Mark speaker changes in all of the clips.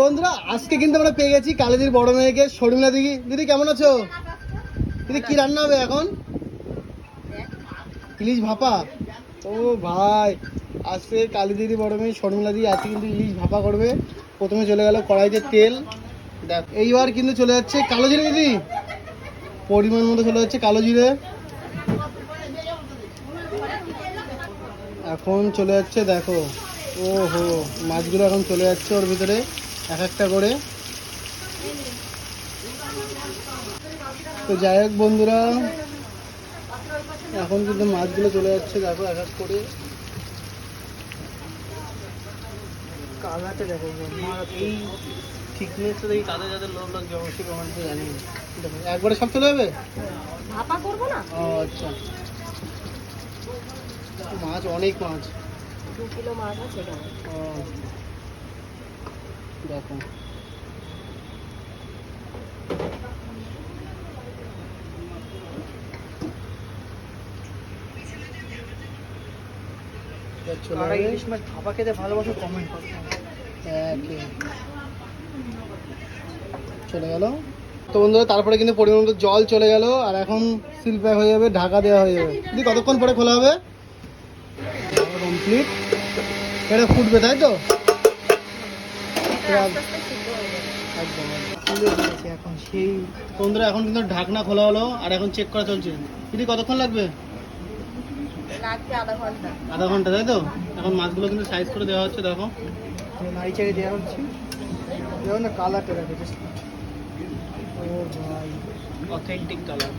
Speaker 1: বন্ধুরা আজকে কিন্তু আমরা পেয়ে গেছি কালীদির বড় মেয়েকে শর্মিলা দিদি। দিদি কেমন আছো? দিদি কি রান্না হবে এখন? ইলিশ ভাপা। ও ভাই, আজকে কালীদিদি বড় মেয়ে শর্মিলা দিদি আজকে কিন্তু ইলিশ ভাপা করবে। প্রথমে চলে গেল কড়াইতে তেল, দেখ এইবার কিন্তু চলে যাচ্ছে কালো জিরে। দিদি পরিমাণ মতো চলে যাচ্ছে কালো জিরে, এখন চলে যাচ্ছে দেখো, ও হো মাছগুলো এখন চলে যাচ্ছে ওর ভিতরে এক একটা করে। তো যাই হোক বন্ধুরা, এখন কিন্তু মাছগুলো চলে যাচ্ছে দেখো এক এক করে। কালারটা দেখো, এই থিকনেসটা দেখি কাদের যাদের লোভ লাগবে অবশ্যই কমেন্টে জানিয়ে। দেখো একবারে সব চলে যাবে,
Speaker 2: ভাপা করবো না।
Speaker 1: ও আচ্ছা, মাছ অনেক মাছ,
Speaker 2: 2 কিলো মাছ আছে এখানে।
Speaker 1: ও দেখো ইলিশ মাছ ভাপা খেতে ভালোবাসো কমেন্ট করো। চলে গেল তো বন্ধুরা, তারপরে কিন্তু পরিমাণ মতো জল চলে গেল আর এখন সিল প্যাক হয়ে যাবে, ঢাকা দেওয়া হয়ে যাবে। দিদি কতক্ষণ পরে খোলা হবে? কমপ্লিট, এটা ফুটবে তাই তো? এখন সেই বন্ধুরা, এখন কিন্তু ঢাকনা খোলা হলো আর এখন চেক করা চলছে। দিদি কতক্ষণ লাগবে? আধা ঘন্টা তাই তো? এখন মাছগুলো কিন্তু সাইজ করে দেওয়া হচ্ছে, দেখো নাড়ি চেড়ে দেওয়া হচ্ছে। দেখো না কালারটা দেখো, ও ভাই অথেন্টিক কালার।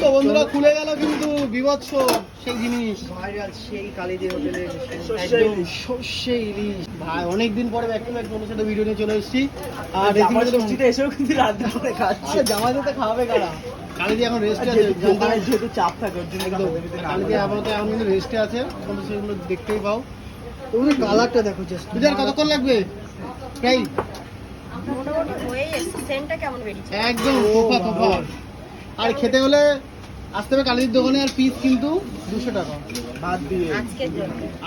Speaker 1: তো বন্ধুরা খুলে গেল কিন্তু বিভৎস সেই জিনিস, ভাইরাল সেই কালীদি হোটেলের একদম সর্ষে ইলিশ। ভাই অনেকদিন পরে ব্যাক টু ব্যাক তোমাদের সাথে ভিডিও নিয়ে চলে এসেছি। আর রেসিপিটা এসেও কিন্তু রান্না করে খাচ্ছি। জামাইতে খাওয়াবে কারা? কালীদি এখন রেস্টে আছে, যেহেতু চাপ থাকে ওর জন্য কালীদি আপাতত এখন কিন্তু রেস্টে আছে, তোমরা সেগুলো দেখতেই পাও। তোমরা কালারটা দেখো জাস্ট। দিদার কতক্ষণ লাগবে? প্রায়
Speaker 2: মোটামুটি হয়ে এসেছে। সেন্টটা কেমন বেরিয়েছে?
Speaker 1: একদম থোপা থোপা। আর খেতে হলে আসতে হবে কালীদির দোকানে, আর পিস কিন্তু 200 টাকা ভাত দিয়ে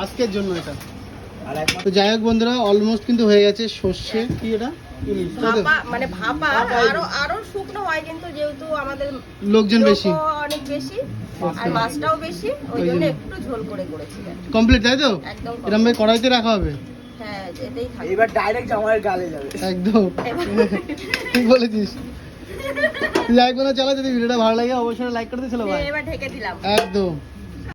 Speaker 1: আজকের জন্য এটা। তো যাই হোক বন্ধুরা, অলমোস্ট কিন্তু হয়ে গেছে সর্ষে কি এটা ইলিশ
Speaker 2: ভাপা, মানে ভাপা আরো শুকনো হয় কিন্তু যেহেতু আমাদের
Speaker 1: লোকজন বেশি,
Speaker 2: অনেক বেশি আর মাছটাও বেশি, ওই জন্য একটু ঝোল করে করেছিলেন।
Speaker 1: কমপ্লিট তাই তো?
Speaker 2: একদম
Speaker 1: এরকম ভাবে কড়াইতে রাখা হবে।
Speaker 2: হ্যাঁ এটাই থাকবে।
Speaker 1: এবার ডাইরেক্ট জামাইয়ের গালে যাবে একদম। ঠিক বলেছিস। যাই বলে চলো, যদি ভিডিওটা ভালো লাগে অবশ্যই লাইক করে দিও। চলো ভাই
Speaker 2: এবার ঢেকে দিলাম
Speaker 1: একদম।